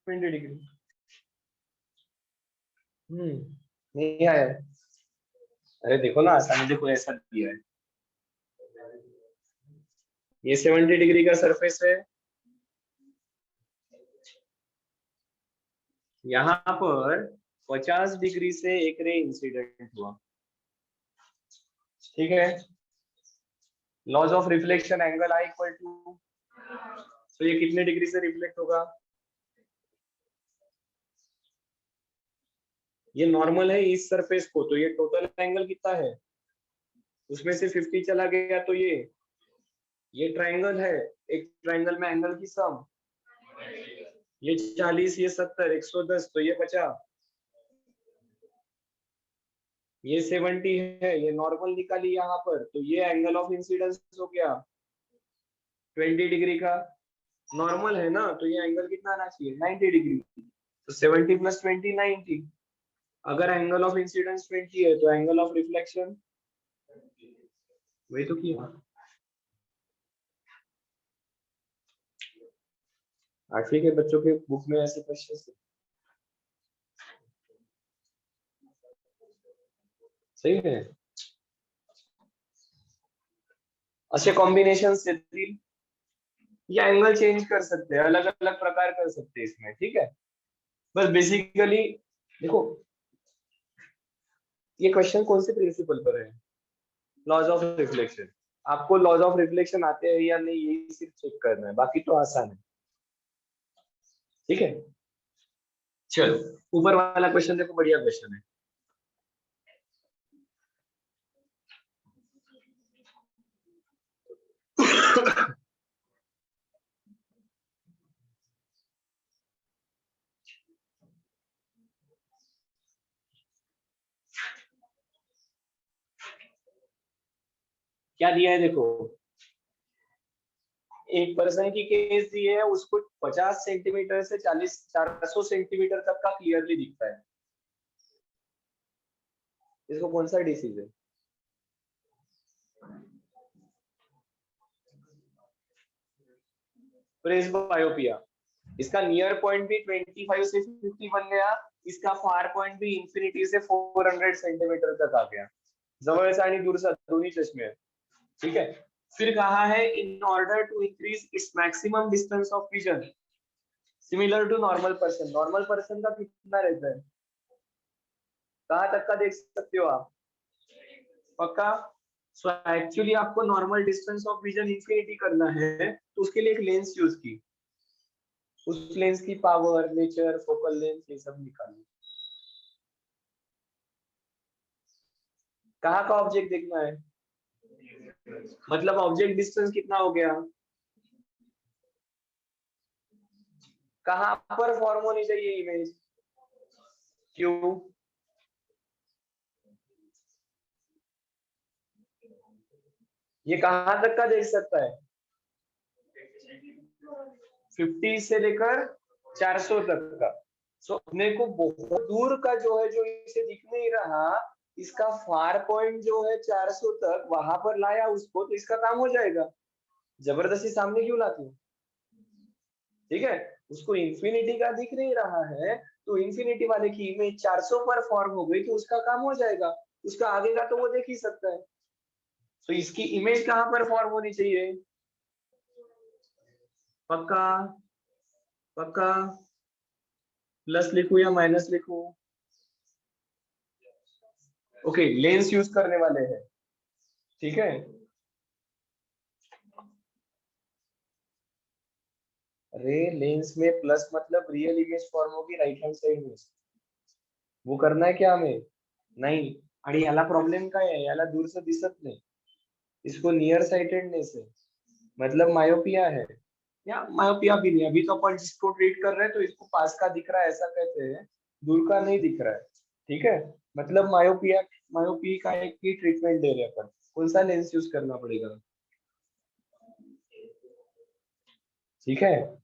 20 degree. नहीं आया। अरे देखो ना आसानी, देखो ऐसा दिया है, ये 70 डिग्री का सरफेस है, यहाँ पर 50 डिग्री से एक रे इंसिडेंट हुआ, ठीक है। Laws of reflection angle I equal to, तो ये कितने डिग्री से रिफ्लेक्ट होगा, ये नॉर्मल है इस सरफेस को, तो ये टोटल एंगल कितना है, उसमें से 50 चला गया, तो ये ट्रायंगल है, एक ट्रायंगल में एंगल की सम, ये 40, ये 70, 110, तो ये 50, ये 70 है, ये नॉर्मल निकाली यहाँ पर, तो ये एंगल ऑफ इंसिडेंस हो गया 20 डिग्री का। नॉर्मल है ना, तो ये एंगल कितना आना चाहिए, 90 डिग्री, तो 70 प्लस 20 90। अगर एंगल ऑफ इंसिडेंस 20 है तो एंगल ऑफ रिफ्लेक्शन, वही तो किया। 8वीं के बच्चों के बुक में ऐसे क्वेश्चन सही है। असे कॉम्बिनेशन येतील, या एंगल चेंज कर सकते हैं, अलग अलग प्रकार कर सकते हैं इसमें, ठीक है। बस बेसिकली देखो ये क्वेश्चन कौन से प्रिंसिपल पर है, लॉज ऑफ रिफ्लेक्शन। आपको लॉज ऑफ रिफ्लेक्शन आते हैं या नहीं यही सिर्फ चेक करना है, बाकी तो आसान है, ठीक है। चलो ऊपर वाला क्वेश्चन देखो, बढ़िया क्वेश्चन है। क्या दिया है देखो, एक पर्सन की केस दी है, उसको 50 सेंटीमीटर से 400 सेंटीमीटर तक का क्लियरली दिखता है, इसको कौन सा डिसीज है, प्रेसबायोपिया। इसका नियर पॉइंट भी 25 से 50 बन गया, इसका फार पॉइंट भी इंफिनिटी से 400 सेंटीमीटर तक आ गया, जवळचा आणि दूरचा दोन्ही चष्मे आहेत, ठीक है। फिर कहा है in order to increase its maximum distance of vision similar to normal person का कितना रहता है, कहाँ तक का देख सकते हो आप, पक्का। सो एक्चुअली आपको normal distance of vision infinity करना है, तो उसके लिए एक लेंस यूज की, उस लेंस की पावर, नेचर, फोकल लेंथ, ये सब निकालना। कहाँ का ऑब्जेक्ट देखना है, मतलब ऑब्जेक्ट डिस्टेंस कितना हो गया, कहाँ पर फॉर्म होनी चाहिए इमेज, क्यों, ये कहाँ तक का देख सकता है, 50 से लेकर 400 तक का। सो अपने को बहुत दूर का जो है, जो इसे दिख नहीं रहा, इसका फार पॉइंट जो है 400 तक, वहां पर लाया उसको, तो इसका काम हो जाएगा। जबरदस्ती सामने क्यों लाती हूँ, ठीक है। उसको इंफिनिटी का दिख नहीं रहा है, तो इंफिनिटी वाले की इमेज 400 पर फॉर्म हो गई, तो उसका काम हो जाएगा, उसका आगे का तो वो देख ही सकता है। तो इसकी इमेज कहाँ पर फॉर्म होनी चाहिए, पक्का, पक्का, प्लस लिखूं या माइनस लिखूं, ओके, लेंस यूज करने वाले हैं, ठीक है। अरे लेंस में प्लस मतलब रियल इमेज फॉर्म होगी राइट हैंड साइड में, वो करना है क्या हमें, नाही। आणि याला प्रॉब्लेम काय आहे, याला दूरचं दिसत नाही, इसको नियर साइटेडनेस है, मतलब मायोपिया है, या मायोपिया भी नहीं, अभी तो अपन जिसको ट्रीट कर रहे हैं तो इसको पास का दिख रहा है ऐसा कहते हैं, दूर का नहीं दिख रहा है, ठीक है। मतलब मायोपिया, मायोपी का एक ही ट्रीटमेंट दे रहे हैं अपन, कौन सा लेंस यूज करना पड़ेगा, ठीक है।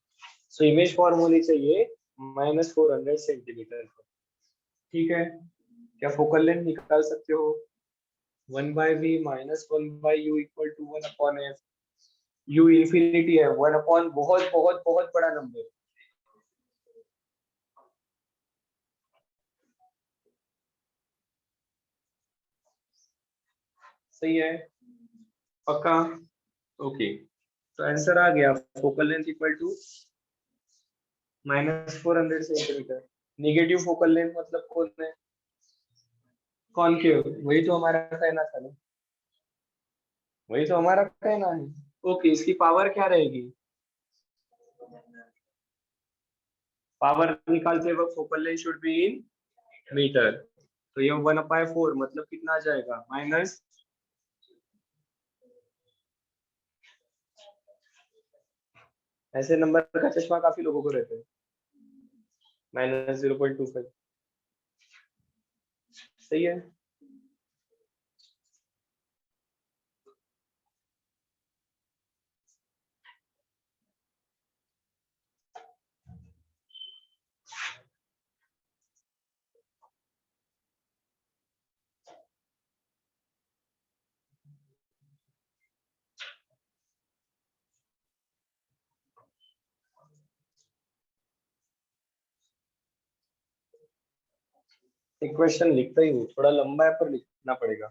सो इमेज फॉर्म होनी चाहिए -400 सेंटीमीटर, ठीक है। क्या फोकल लेंथ निकाल सकते हो, 1/v minus 1/u equal to 1/f, u infinity है, 1/, बहुत बहुत बहुत बड़ा नंबर, सही है, पक्का, ओके। तो आंसर आ गया, focal length equal to -400 centimetre. Negative focal length मतलब कौन है, कॉनकेव, वही तो हमारा कहना था ना, वही तो हमारा कहना है। ओके, इसकी पावर क्या रहेगी, पावर निकालते वक्त focal length should be in metre, तो ये 1/4 मतलब कितना आ जाएगा, माइनस, ऐसे नंबर का चश्मा काफी लोगों को रहता है, -0.25, सही है। एक क्वेश्चन लिखता ही हूँ, थोड़ा लंबा है पर लिखना पड़ेगा।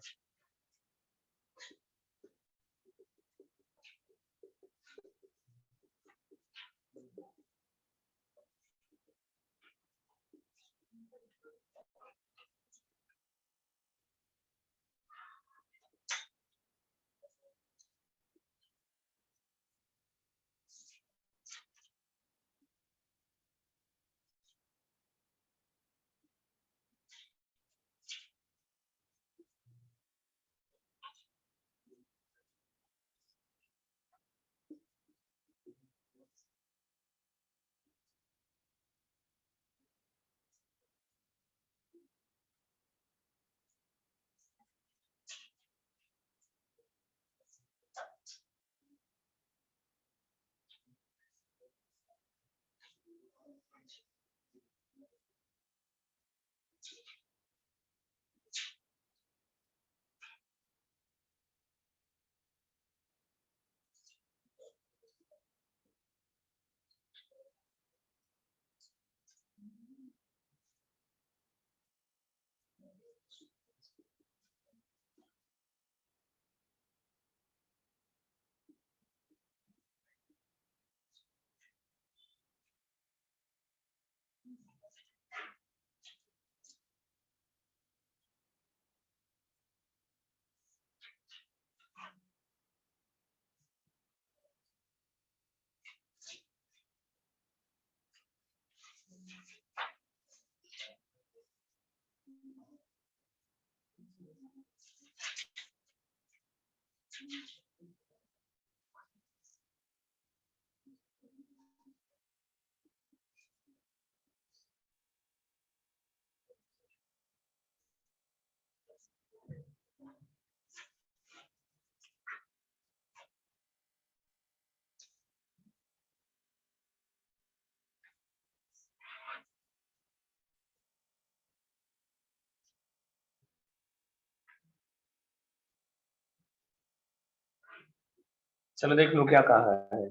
चलो देख लो क्या कहा है।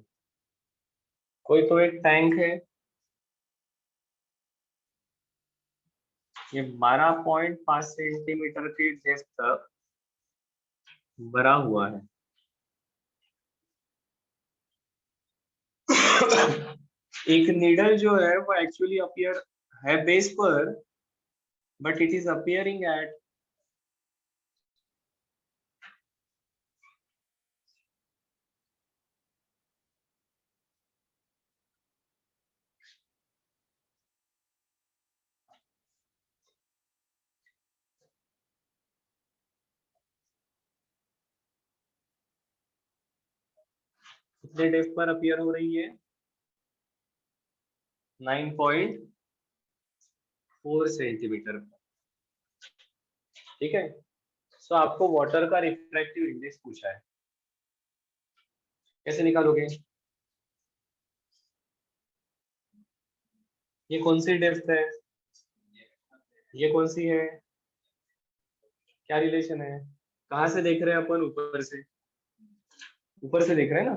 कोई तो एक टैंक है, ये 12.5 सेंटीमीटर की डेप्थ तक भरा हुआ है। एक नीडल जो है वो एक्चुअली अपीयर है बेस पर, but it is appearing at कितने डेप्थ पर अपीयर हो रही है? 9.4 सेंटीमीटर। ठीक है, सो आपको वाटर का रिफ्रैक्टिव इंडेक्स पूछा है, कैसे निकालोगे? ये कौन सी डेप्थ है, ये कौन सी है, क्या रिलेशन है? कहाँ से देख रहे हैं अपन? ऊपर से, ऊपर से देख रहे हैं ना।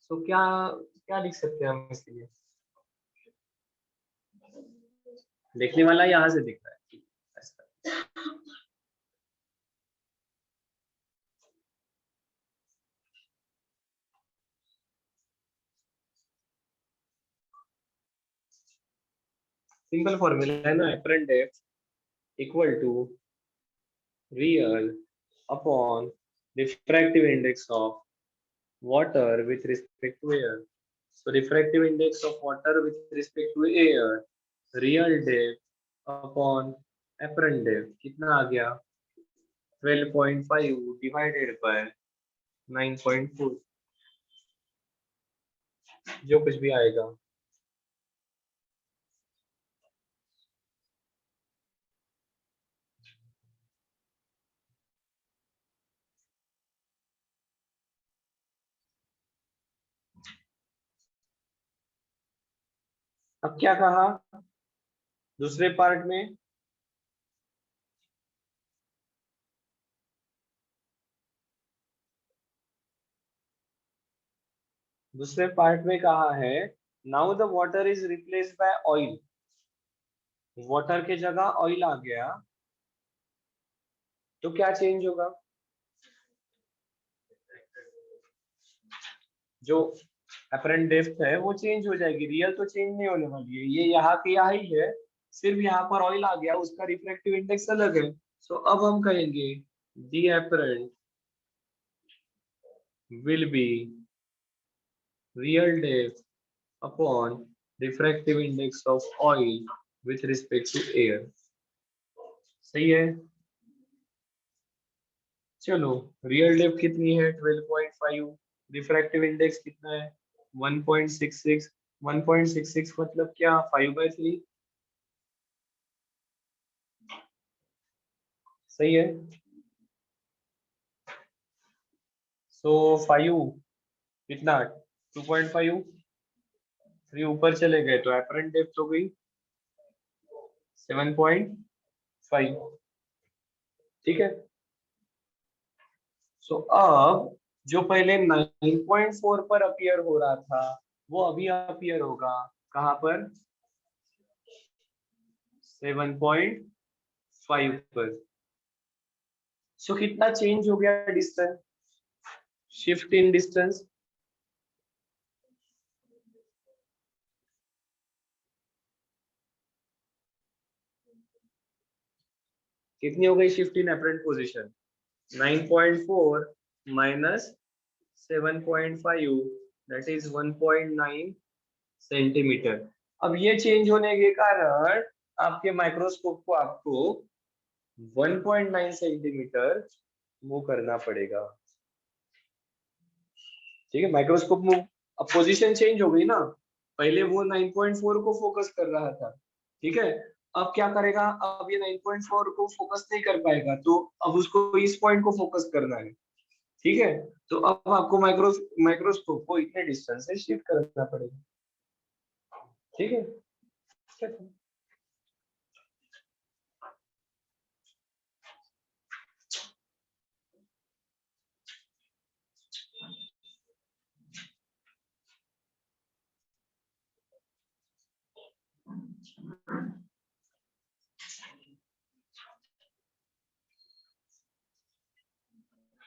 सो क्या क्या लिख सकते हैं हम इसके लिए? देखने वाला यहाँ से दिख रहा है। सिंपल फॉर्मूला है ना, apparent depth equal to real upon refractive index of water with respect to air. So refractive index of water with respect to air, real depth upon apparent depth कितना आ गया? 12.5 divided by 9.4, जो कुछ भी आएगा। अब क्या कहा दूसरे पार्ट में? दूसरे पार्ट में कहा है now the water is replaced by oil. Water के जगह ऑयल आ गया तो क्या चेंज होगा? जो अपरेंट डेप्थ है वो चेंज हो जाएगी, रियल तो चेंज नहीं होने वाली है। ये यहाँ के यहाँ ही है, सिर्फ यहाँ पर ऑयल आ गया, उसका रिफ्रैक्टिव इंडेक्स अलग है। सो अब हम कहेंगे the apparent will be real depth upon refractive index of oil with respect to air. सही है। चलो, रियल डेप्थ कितनी है? 12.5। रिफ्रैक्टिव इंडेक्स कितना है? 1.66। 1.66 मतलब क्या? 5/3। सही है। सो 5 कितना? 2.5। 3 ऊपर चले गए तो एपरेंट डेप्थ हो गई 7.5। ठीक है। सो अब जो पहले 9.4 पर अपीयर हो रहा था वो अभी अपीयर होगा कहाँ पर? 7.5 पर। सो कितना चेंज हो गया डिस्टेंस? शिफ्ट इन डिस्टेंस कितनी हो गई? Shift in apparent position 9.4 minus 7.5 that is 1.9 centimetre. अब ये चेंज होने के कारण आपके माइक्रोस्कोप को आपको 1.9 सेंटीमीटर मूव करना पड़ेगा। ठीक है, माइक्रोस्कोप मूव, अब पोजीशन चेंज हो गई ना, पहले वो 9.4 को फोकस कर रहा था, ठीक है, अब क्या करेगा, अब ये 9.4 को फोकस नहीं कर पाएगा, तो अब उसको इस पॉइंट को फोकस करना है। ठीक है, तो अब आपको माइक्रोस्कोप को इतने डिस्टेंस से शिफ्ट करना पड़ेगा। ठीक है।